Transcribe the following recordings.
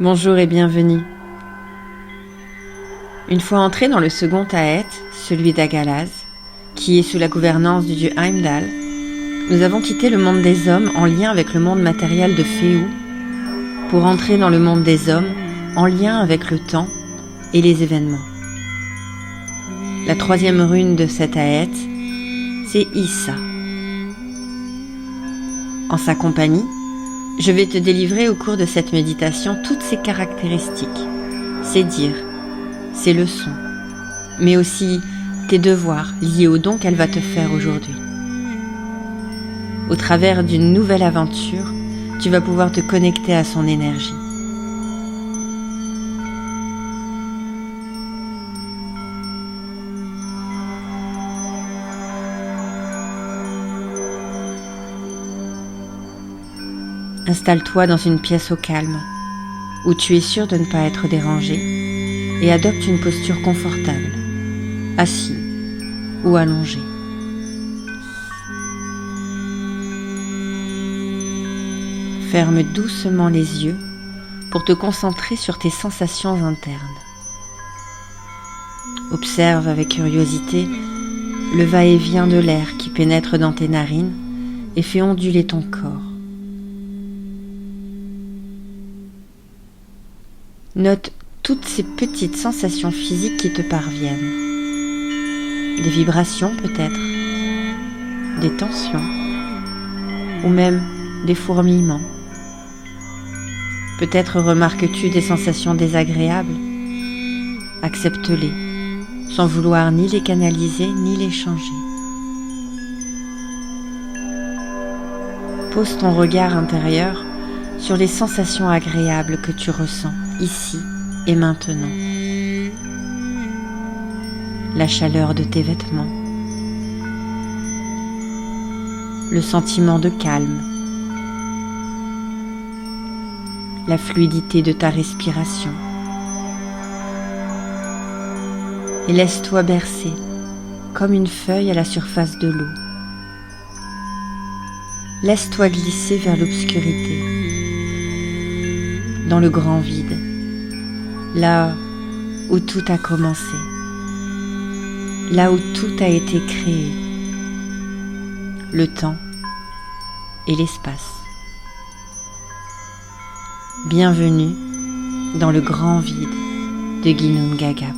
Bonjour et bienvenue. Une fois entré dans le second Aet, celui d'Agalaz, qui est sous la gouvernance du dieu Heimdall, nous avons quitté le monde des hommes en lien avec le monde matériel de Féou pour entrer dans le monde des hommes en lien avec le temps et les événements. La troisième rune de cet Aet, c'est Issa. En sa compagnie, je vais te délivrer au cours de cette méditation toutes ses caractéristiques, ses dires, ses leçons, mais aussi tes devoirs liés au don qu'elle va te faire aujourd'hui. Au travers d'une nouvelle aventure, tu vas pouvoir te connecter à son énergie. Installe-toi dans une pièce au calme, où tu es sûr de ne pas être dérangé, et adopte une posture confortable, assis ou allongé. Ferme doucement les yeux pour te concentrer sur tes sensations internes. Observe avec curiosité le va-et-vient de l'air qui pénètre dans tes narines et fait onduler ton corps. Note toutes ces petites sensations physiques qui te parviennent. Des vibrations peut-être, des tensions, ou même des fourmillements. Peut-être remarques-tu des sensations désagréables. Accepte-les, sans vouloir ni les canaliser ni les changer. Pose ton regard intérieur sur les sensations agréables que tu ressens ici et maintenant. La chaleur de tes vêtements, le sentiment de calme, la fluidité de ta respiration. Et laisse-toi bercer comme une feuille à la surface de l'eau. Laisse-toi glisser vers l'obscurité, dans le grand vide, là où tout a commencé, là où tout a été créé, le temps et l'espace. Bienvenue dans le grand vide de Ginnungagap.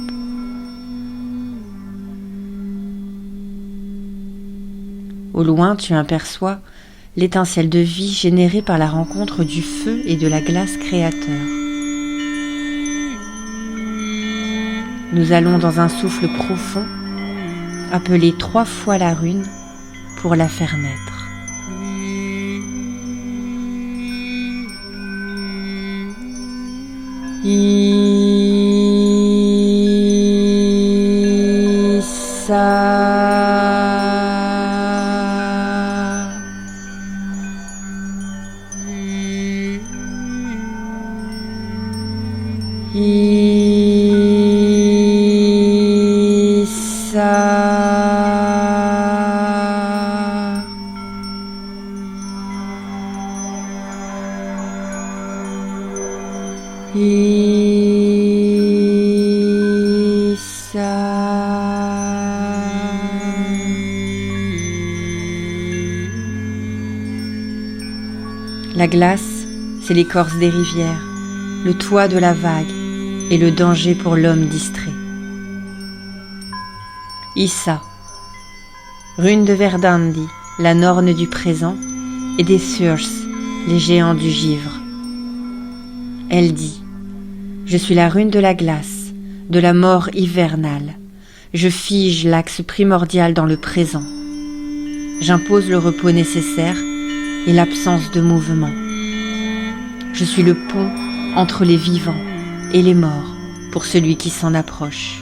Au loin, tu aperçois l'étincelle de vie générée par la rencontre du feu et de la glace créateur. Nous allons dans un souffle profond appeler 3 fois la rune pour la faire naître. Issa. La glace, c'est l'écorce des rivières, le toit de la vague et le danger pour l'homme distrait. Issa, rune de Verdandi, la norne du présent, et des Surse, les géants du givre. Elle dit: je suis la rune de la glace, de la mort hivernale. Je fige l'axe primordial dans le présent. J'impose le repos nécessaire et l'absence de mouvement. Je suis le pont entre les vivants et les morts pour celui qui s'en approche.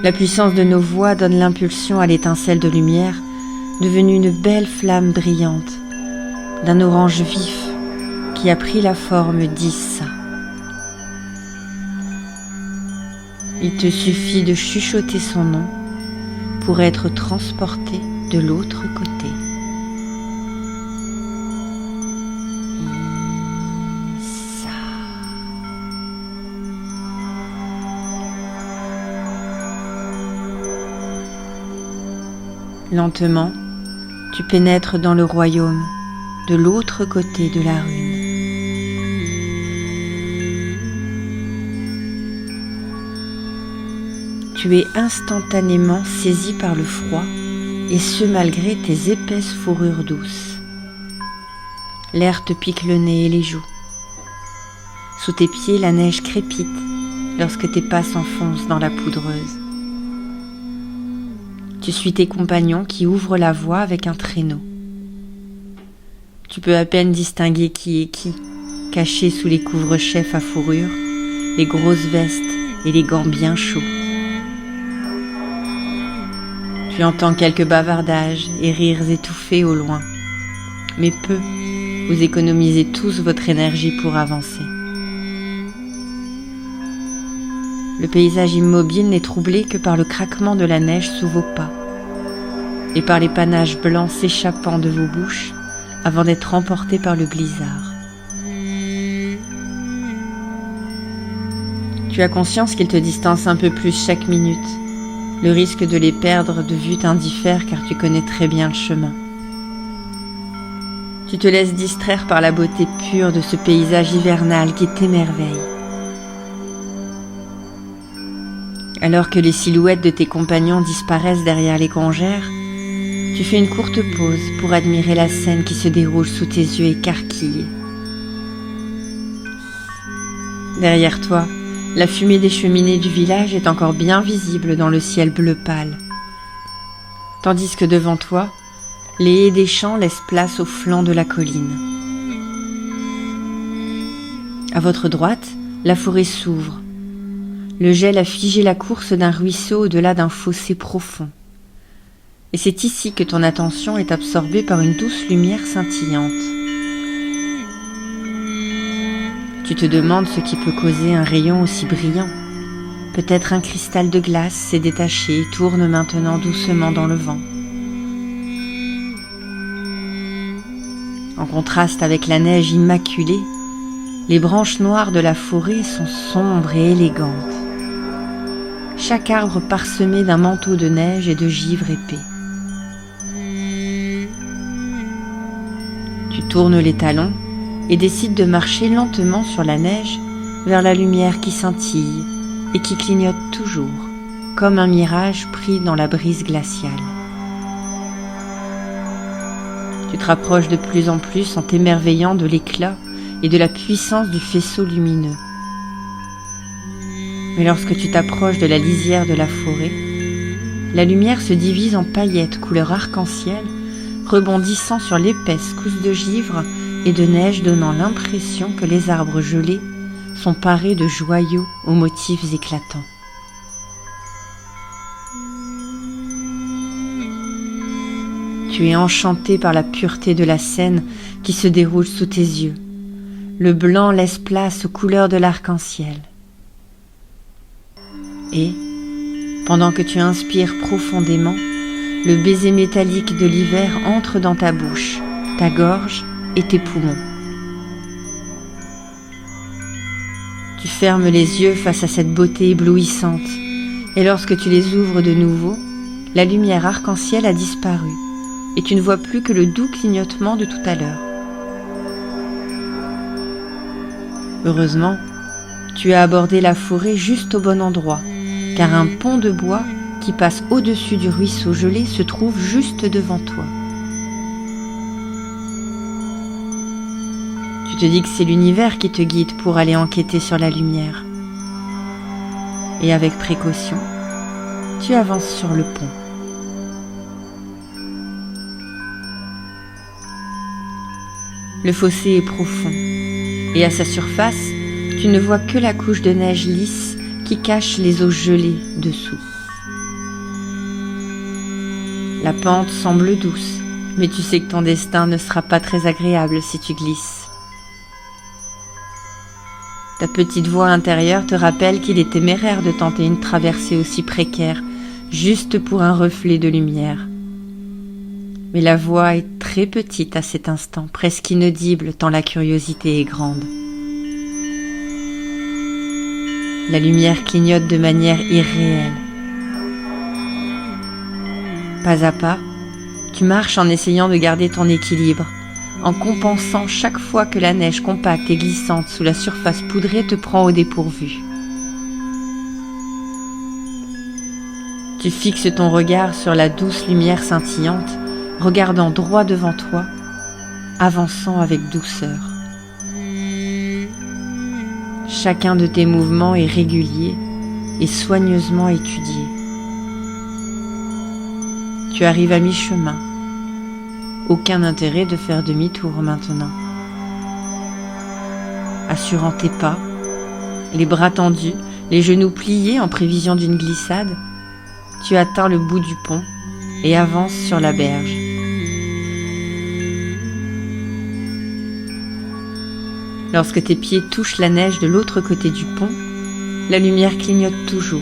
La puissance de nos voix donne l'impulsion à l'étincelle de lumière, devenue une belle flamme brillante, d'un orange vif qui a pris la forme d'Issa. Il te suffit de chuchoter son nom pour être transporté de l'autre côté. Lentement, tu pénètres dans le royaume, de l'autre côté de la rune. Tu es instantanément saisi par le froid, et ce malgré tes épaisses fourrures douces. L'air te pique le nez et les joues. Sous tes pieds, la neige crépite lorsque tes pas s'enfoncent dans la poudreuse. Tu suis tes compagnons qui ouvrent la voie avec un traîneau. Tu peux à peine distinguer qui est qui, caché sous les couvre-chefs à fourrure, les grosses vestes et les gants bien chauds. Tu entends quelques bavardages et rires étouffés au loin, mais peu, vous économisez tous votre énergie pour avancer. Le paysage immobile n'est troublé que par le craquement de la neige sous vos pas et par les panaches blancs s'échappant de vos bouches avant d'être emportés par le blizzard. Tu as conscience qu'ils te distancent un peu plus chaque minute. Le risque de les perdre de vue t'indiffère car tu connais très bien le chemin. Tu te laisses distraire par la beauté pure de ce paysage hivernal qui t'émerveille. Alors que les silhouettes de tes compagnons disparaissent derrière les congères, tu fais une courte pause pour admirer la scène qui se déroule sous tes yeux écarquillés. Derrière toi, la fumée des cheminées du village est encore bien visible dans le ciel bleu pâle, tandis que devant toi, les haies des champs laissent place au flanc de la colline. À votre droite, la forêt s'ouvre. Le gel a figé la course d'un ruisseau au-delà d'un fossé profond. Et c'est ici que ton attention est absorbée par une douce lumière scintillante. Tu te demandes ce qui peut causer un rayon aussi brillant. Peut-être un cristal de glace s'est détaché et tourne maintenant doucement dans le vent. En contraste avec la neige immaculée, les branches noires de la forêt sont sombres et élégantes. Chaque arbre parsemé d'un manteau de neige et de givre épais. Tu tournes les talons et décides de marcher lentement sur la neige vers la lumière qui scintille et qui clignote toujours, comme un mirage pris dans la brise glaciale. Tu te rapproches de plus en plus en t'émerveillant de l'éclat et de la puissance du faisceau lumineux. Mais lorsque tu t'approches de la lisière de la forêt, la lumière se divise en paillettes couleur arc-en-ciel, rebondissant sur l'épaisse couche de givre et de neige, donnant l'impression que les arbres gelés sont parés de joyaux aux motifs éclatants. Tu es enchanté par la pureté de la scène qui se déroule sous tes yeux. Le blanc laisse place aux couleurs de l'arc-en-ciel. Et, pendant que tu inspires profondément, le baiser métallique de l'hiver entre dans ta bouche, ta gorge et tes poumons. Tu fermes les yeux face à cette beauté éblouissante, et lorsque tu les ouvres de nouveau, la lumière arc-en-ciel a disparu, et tu ne vois plus que le doux clignotement de tout à l'heure. Heureusement, tu as abordé la forêt juste au bon endroit, car un pont de bois qui passe au-dessus du ruisseau gelé se trouve juste devant toi. Tu te dis que c'est l'univers qui te guide pour aller enquêter sur la lumière. Et avec précaution, tu avances sur le pont. Le fossé est profond, et à sa surface, tu ne vois que la couche de neige lisse qui cache les eaux gelées dessous. La pente semble douce, mais tu sais que ton destin ne sera pas très agréable si tu glisses. Ta petite voix intérieure te rappelle qu'il est téméraire de tenter une traversée aussi précaire, juste pour un reflet de lumière. Mais la voix est très petite à cet instant, presque inaudible tant la curiosité est grande. La lumière clignote de manière irréelle. Pas à pas, Tu marches en essayant de garder ton équilibre, en compensant chaque fois que la neige compacte et glissante sous la surface poudrée te prend au dépourvu. Tu fixes ton regard sur la douce lumière scintillante, regardant droit devant toi, avançant avec douceur. Chacun de tes mouvements est régulier et soigneusement étudié. Tu arrives à mi-chemin. Aucun intérêt de faire demi-tour maintenant. Assurant tes pas, les bras tendus, les genoux pliés en prévision d'une glissade, tu atteins le bout du pont et avances sur la berge. Lorsque tes pieds touchent la neige de l'autre côté du pont, la lumière clignote toujours.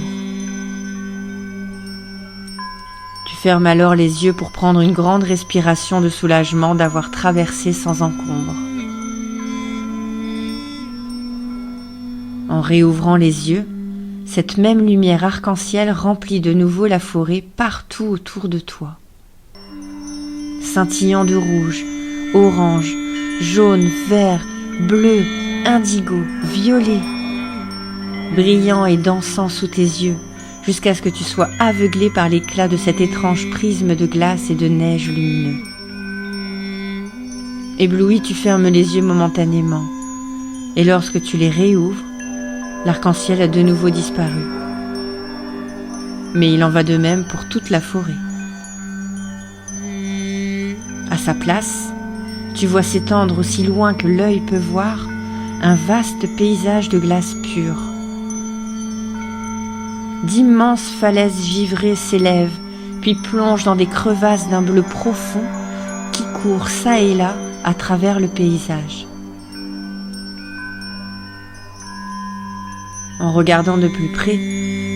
Tu fermes alors les yeux pour prendre une grande respiration de soulagement d'avoir traversé sans encombre. En réouvrant les yeux, cette même lumière arc-en-ciel remplit de nouveau la forêt partout autour de toi. Scintillant de rouge, orange, jaune, vert, bleu, indigo, violet, brillant et dansant sous tes yeux, jusqu'à ce que tu sois aveuglé par l'éclat de cet étrange prisme de glace et de neige lumineux. Ébloui, tu fermes les yeux momentanément, et lorsque tu les réouvres, l'arc-en-ciel a de nouveau disparu. Mais il en va de même pour toute la forêt. À sa place, tu vois s'étendre aussi loin que l'œil peut voir un vaste paysage de glace pure. D'immenses falaises givrées s'élèvent, puis plongent dans des crevasses d'un bleu profond qui courent çà et là à travers le paysage. En regardant de plus près,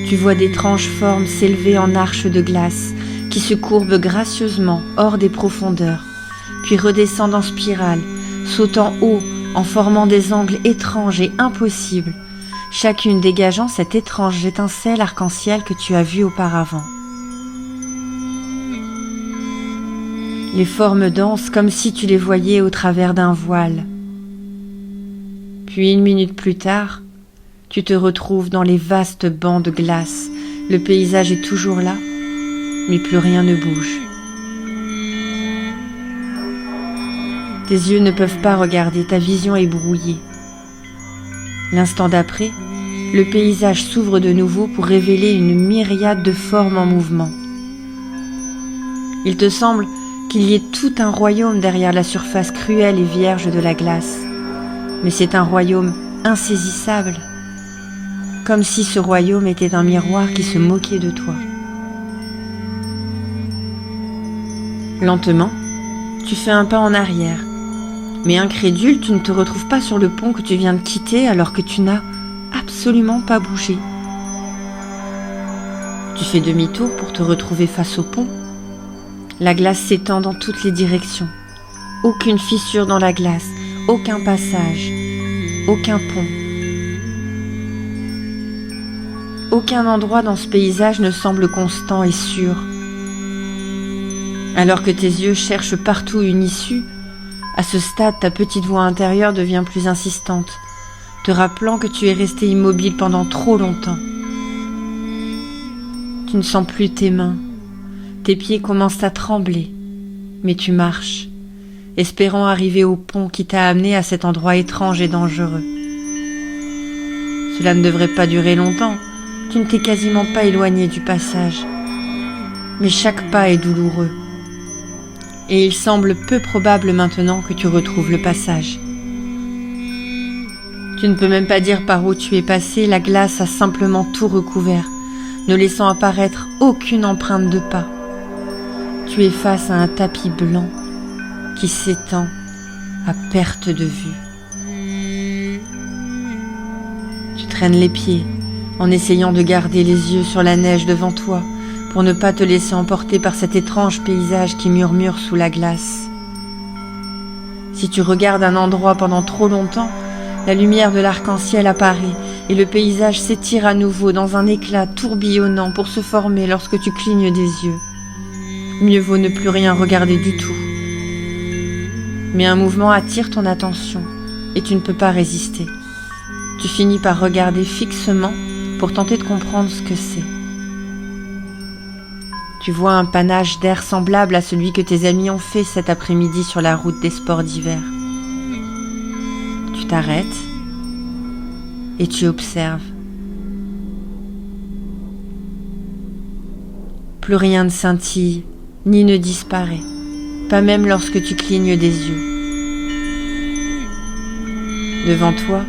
tu vois d'étranges formes s'élever en arches de glace qui se courbent gracieusement hors des profondeurs, puis redescendent en spirale, sautant haut en formant des angles étranges et impossibles, chacune dégageant cette étrange étincelle arc-en-ciel que tu as vue auparavant. Les formes dansent comme si tu les voyais au travers d'un voile. Puis 1 minute plus tard, tu te retrouves dans les vastes bancs de glace. Le paysage est toujours là, mais plus rien ne bouge. Tes yeux ne peuvent pas regarder, ta vision est brouillée. L'instant d'après, le paysage s'ouvre de nouveau pour révéler une myriade de formes en mouvement. Il te semble qu'il y ait tout un royaume derrière la surface cruelle et vierge de la glace, mais c'est un royaume insaisissable, comme si ce royaume était un miroir qui se moquait de toi. Lentement, tu fais un pas en arrière, mais incrédule, tu ne te retrouves pas sur le pont que tu viens de quitter alors que tu n'as absolument pas bougé. Tu fais demi-tour pour te retrouver face au pont. La glace s'étend dans toutes les directions. Aucune fissure dans la glace, aucun passage, aucun pont. Aucun endroit dans ce paysage ne semble constant et sûr. Alors que tes yeux cherchent partout une issue, à ce stade, ta petite voix intérieure devient plus insistante, te rappelant que tu es resté immobile pendant trop longtemps. Tu ne sens plus tes mains, tes pieds commencent à trembler, mais tu marches, espérant arriver au pont qui t'a amené à cet endroit étrange et dangereux. Cela ne devrait pas durer longtemps, tu ne t'es quasiment pas éloigné du passage, mais chaque pas est douloureux. Et il semble peu probable maintenant que tu retrouves le passage. Tu ne peux même pas dire par où tu es passé, la glace a simplement tout recouvert, ne laissant apparaître aucune empreinte de pas. Tu es face à un tapis blanc qui s'étend à perte de vue. Tu traînes les pieds en essayant de garder les yeux sur la neige devant toi, pour ne pas te laisser emporter par cet étrange paysage qui murmure sous la glace. Si tu regardes un endroit pendant trop longtemps, la lumière de l'arc-en-ciel apparaît et le paysage s'étire à nouveau dans un éclat tourbillonnant pour se former lorsque tu clignes des yeux. mieux vaut ne plus rien regarder du tout. Mais un mouvement attire ton attention et tu ne peux pas résister. Tu finis par regarder fixement pour tenter de comprendre ce que c'est. Tu vois un panache d'air semblable à celui que tes amis ont fait cet après-midi sur la route des sports d'hiver. Tu t'arrêtes et tu observes. Plus rien ne scintille, ni ne disparaît, pas même lorsque tu clignes des yeux. Devant toi,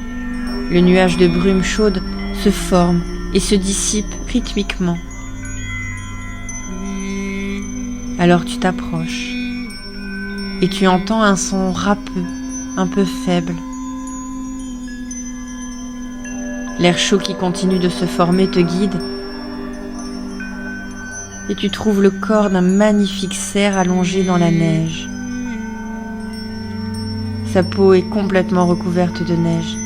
le nuage de brume chaude se forme et se dissipe rythmiquement. Alors tu t'approches et tu entends un son râpeux, un peu faible. L'air chaud qui continue de se former te guide et tu trouves le corps d'un magnifique cerf allongé dans la neige. Sa peau est complètement recouverte de neige,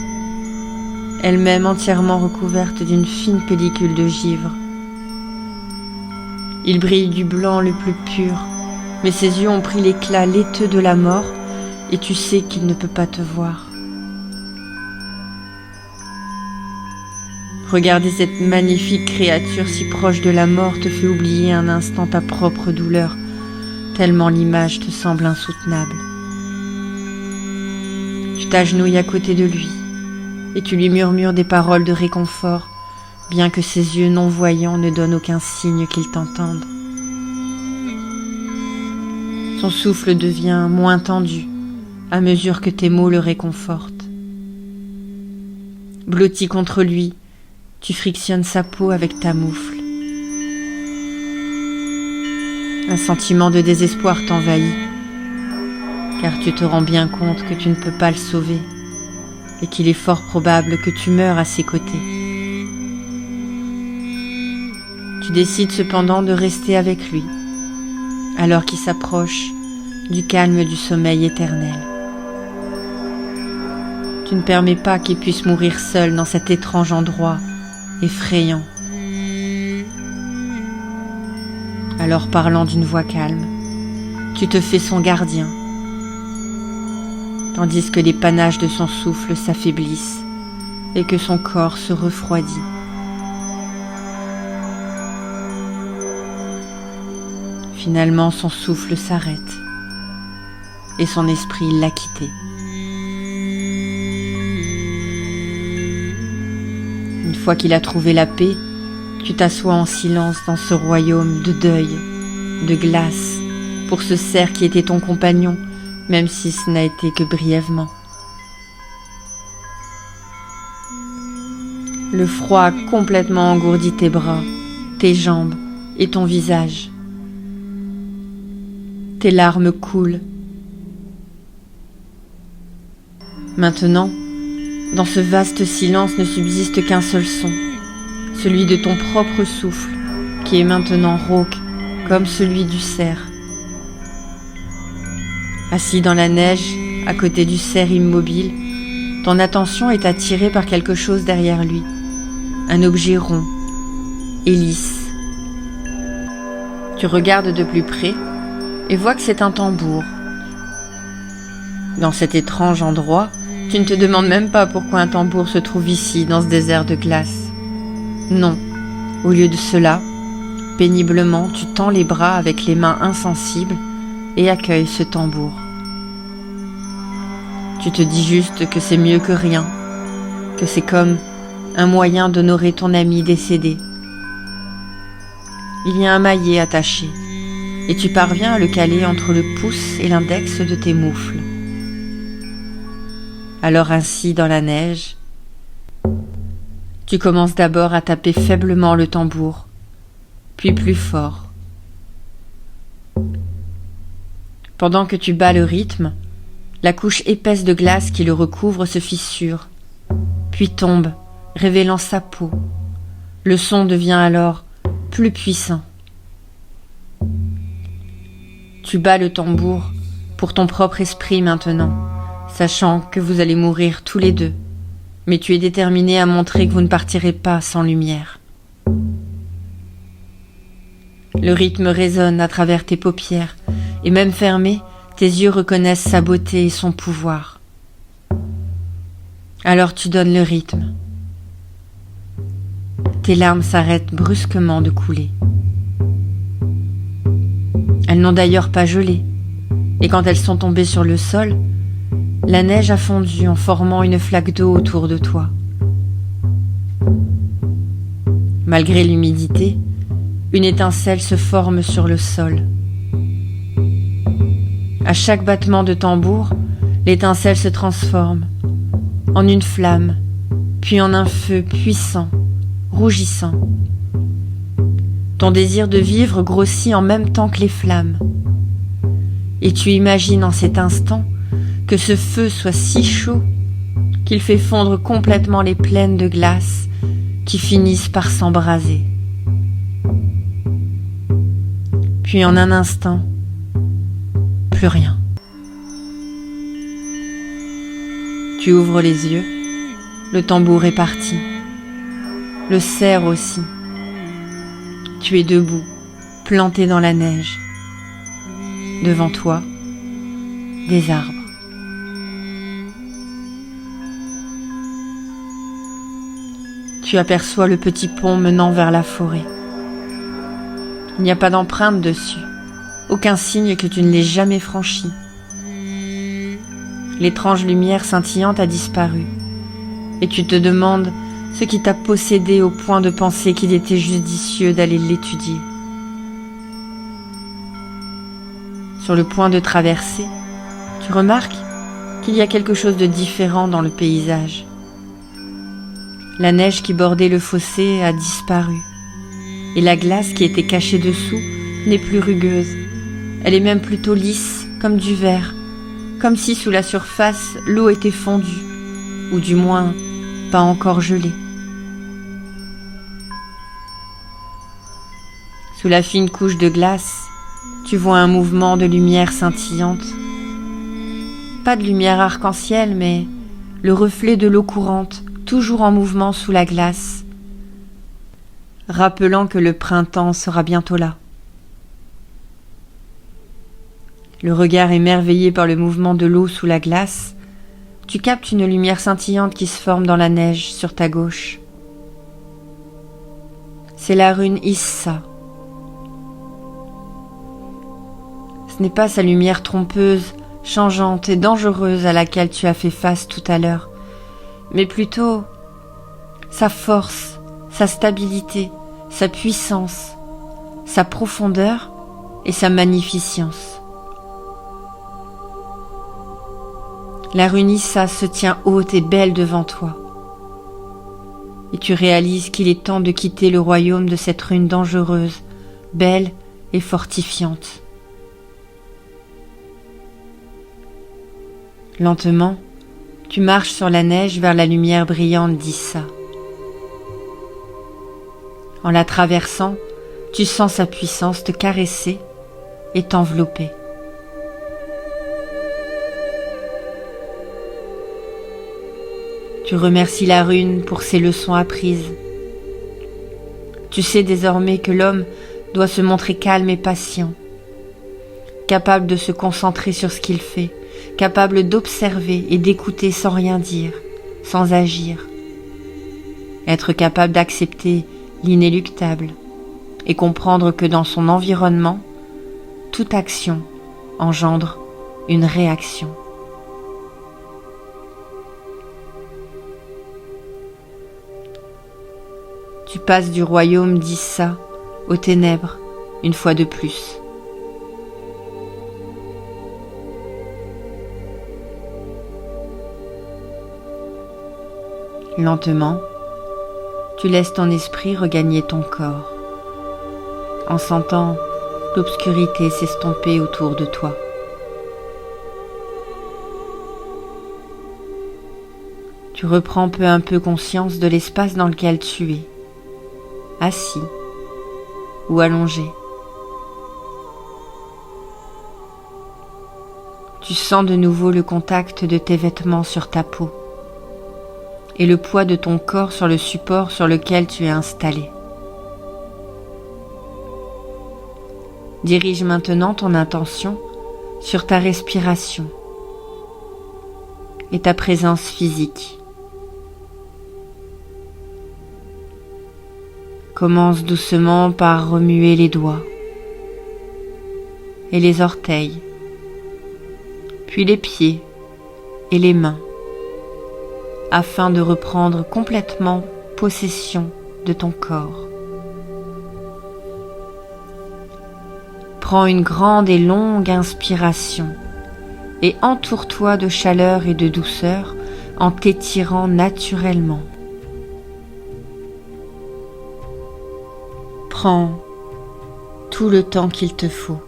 elle-même entièrement recouverte d'une fine pellicule de givre. Il brille du blanc le plus pur, mais ses yeux ont pris l'éclat laiteux de la mort et tu sais qu'il ne peut pas te voir. Regarder cette magnifique créature si proche de la mort te fait oublier un instant ta propre douleur, tellement l'image te semble insoutenable. Tu t'agenouilles à côté de lui et tu lui murmures des paroles de réconfort, bien que ses yeux non-voyants ne donnent aucun signe qu'ils t'entendent. Son souffle devient moins tendu à mesure que tes mots le réconfortent. Blotti contre lui, tu frictionnes sa peau avec ta moufle. Un sentiment de désespoir t'envahit, car tu te rends bien compte que tu ne peux pas le sauver et qu'il est fort probable que tu meures à ses côtés. Tu décides cependant de rester avec lui, alors qu'il s'approche du calme du sommeil éternel. Tu ne permets pas qu'il puisse mourir seul dans cet étrange endroit effrayant. Alors, parlant d'une voix calme, tu te fais son gardien, tandis que les panaches de son souffle s'affaiblissent et que son corps se refroidit. Finalement, son souffle s'arrête et son esprit l'a quitté. Une fois qu'il a trouvé la paix, tu t'assois en silence dans ce royaume de deuil, de glace, pour ce cerf qui était ton compagnon, même si ce n'a été que brièvement. Le froid a complètement engourdi tes bras, tes jambes et ton visage. Tes larmes coulent. Maintenant, dans ce vaste silence ne subsiste qu'un seul son, celui de ton propre souffle, qui est maintenant rauque comme celui du cerf. Assis dans la neige, à côté du cerf immobile, ton attention est attirée par quelque chose derrière lui, un objet rond et lisse. Tu regardes de plus près et vois que c'est un tambour. Dans cet étrange endroit, tu ne te demandes même pas pourquoi un tambour se trouve ici, dans ce désert de glace. Non, au lieu de cela, péniblement, tu tends les bras avec les mains insensibles et accueilles ce tambour. Tu te dis juste que c'est mieux que rien, que c'est comme un moyen d'honorer ton ami décédé. Il y a un maillet attaché, et tu parviens à le caler entre le pouce et l'index de tes moufles. Alors ainsi, dans la neige, tu commences d'abord à taper faiblement le tambour, puis plus fort. Pendant que tu bats le rythme, la couche épaisse de glace qui le recouvre se fissure, puis tombe, révélant sa peau. Le son devient alors plus puissant. Tu bats le tambour pour ton propre esprit maintenant, sachant que vous allez mourir tous les deux, mais tu es déterminé à montrer que vous ne partirez pas sans lumière. Le Le rythme résonne à travers tes paupières, et même fermés, tes yeux reconnaissent sa beauté et son pouvoir. Alors tu donnes le rythme. Tes larmes s'arrêtent brusquement de couler. Elles n'ont d'ailleurs pas gelé, et quand elles sont tombées sur le sol, la neige a fondu en formant une flaque d'eau autour de toi. Malgré l'humidité, une étincelle se forme sur le sol. À chaque battement de tambour, l'étincelle se transforme en une flamme, puis en un feu puissant, rougissant. Ton désir de vivre grossit en même temps que les flammes. Et tu imagines en cet instant que ce feu soit si chaud qu'il fait fondre complètement les plaines de glace qui finissent par s'embraser. Puis en un instant, plus rien. Tu ouvres les yeux, le tambour est parti, le cerf aussi. Tu es debout, planté dans la neige. Devant toi, des arbres. Tu aperçois le petit pont menant vers la forêt. Il n'y a pas d'empreinte dessus, aucun signe que tu ne l'aies jamais franchi. L'étrange lumière scintillante a disparu, et tu te demandes ce qui t'a possédé au point de penser qu'il était judicieux d'aller l'étudier. Sur le point de traverser, tu remarques qu'il y a quelque chose de différent dans le paysage. La neige qui bordait le fossé a disparu, et la glace qui était cachée dessous n'est plus rugueuse. Elle est même plutôt lisse, comme du verre, comme si sous la surface l'eau était fondue, ou du moins pas encore gelée. Sous la fine couche de glace, tu vois un mouvement de lumière scintillante. Pas de lumière arc-en-ciel, mais le reflet de l'eau courante, toujours en mouvement sous la glace, rappelant que le printemps sera bientôt là. Le regard émerveillé par le mouvement de l'eau sous la glace, tu captes une lumière scintillante qui se forme dans la neige sur ta gauche. C'est la rune Issa. Ce n'est pas sa lumière trompeuse, changeante et dangereuse à laquelle tu as fait face tout à l'heure, mais plutôt sa force, sa stabilité, sa puissance, sa profondeur et sa magnificence. La rune Issa se tient haute et belle devant toi, et tu réalises qu'il est temps de quitter le royaume de cette rune dangereuse, belle et fortifiante. Lentement, tu marches sur la neige vers la lumière brillante d'Issa. En la traversant, tu sens sa puissance te caresser et t'envelopper. Tu remercies la rune pour ses leçons apprises. Tu sais désormais que l'homme doit se montrer calme et patient, capable de se concentrer sur ce qu'il fait, capable d'observer et d'écouter sans rien dire, sans agir. Être capable d'accepter l'inéluctable et comprendre que dans son environnement, toute action engendre une réaction. Tu passes du royaume d'Issa aux ténèbres une fois de plus. Lentement, tu laisses ton esprit regagner ton corps, en sentant l'obscurité s'estomper autour de toi. Tu reprends peu à peu conscience de l'espace dans lequel tu es, assis ou allongé. Tu sens de nouveau le contact de tes vêtements sur ta peau et le poids de ton corps sur le support sur lequel tu es installé. Dirige maintenant ton intention sur ta respiration et ta présence physique. Commence doucement par remuer les doigts et les orteils, puis les pieds et les mains, afin de reprendre complètement possession de ton corps. Prends une grande et longue inspiration et entoure-toi de chaleur et de douceur en t'étirant naturellement. Prends tout le temps qu'il te faut.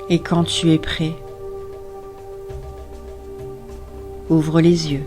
Et quand tu es prêt, ouvre les yeux.